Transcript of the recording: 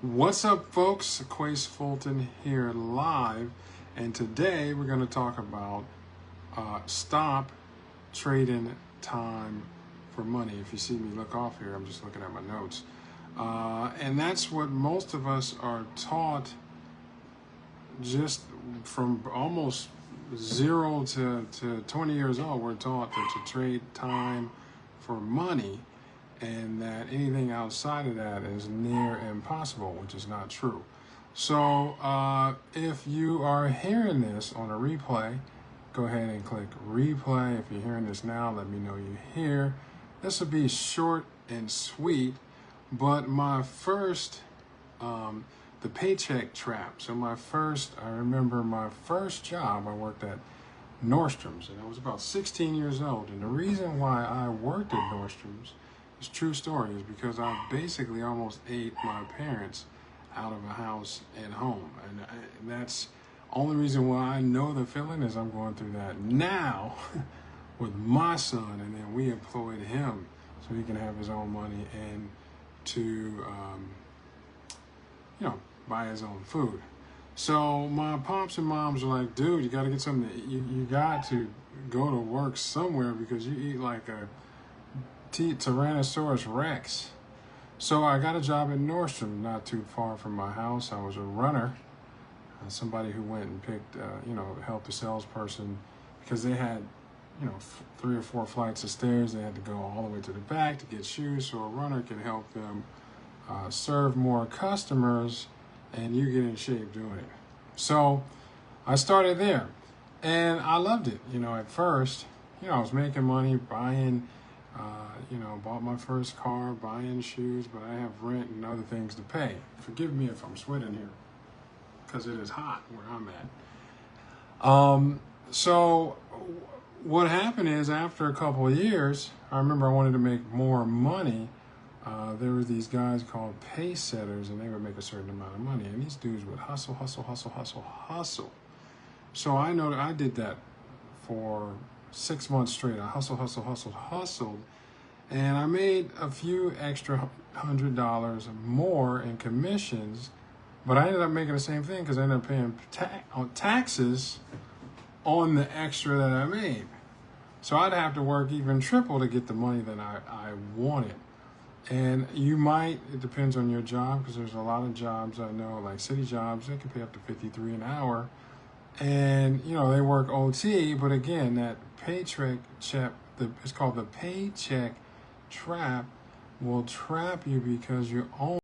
What's up, folks? Quace Fulton here live, and today we're going to talk about stop trading time for money. If you see me look off here, I'm just looking at my notes. And that's what most of us are taught just from almost 0 to 20 years old. We're taught to trade time for money, and that anything outside of that is near impossible, which is not true. So if you are hearing this on a replay, go ahead and click replay. If you're hearing this now, let me know you're here. This will be short and sweet, but my first, the paycheck trap. So I remember my first job, I worked at Nordstrom's, and I was about 16 years old. And the reason why I worked at Nordstrom's, it's a true story, is because I basically almost ate my parents out of a house and home. And that's only reason why I know the feeling is I'm going through that now with my son, and then we employed him so he can have his own money and to, buy his own food. So my pops and moms are like, dude, you got to get something. You got to go to work somewhere because you eat like a Tyrannosaurus Rex. So I got a job at Nordstrom, not too far from my house. I was a runner, somebody who went and picked, helped the salesperson because they had, 3 or 4 flights of stairs. They had to go all the way to the back to get shoes, so a runner can help them serve more customers, and you get in shape doing it. So I started there, and I loved it. At first, I was making money, buying, bought my first car, buying shoes, but I have rent and other things to pay. Forgive me if I'm sweating here, because it is hot where I'm at. So what happened is, after a couple of years, I remember I wanted to make more money. There were these guys called pay setters, and they would make a certain amount of money. And these dudes would hustle. So I know that I did that for 6 months straight. I hustled. And I made a few extra $100 more in commissions, but I ended up making the same thing because I ended up paying taxes on the extra that I made. So I'd have to work even triple to get the money that I wanted. And it depends on your job, because there's a lot of jobs I know, like city jobs, they can pay up to $53 an hour. And, they work OT, but again, that paycheck, it's called the paycheck trap, will trap you because you own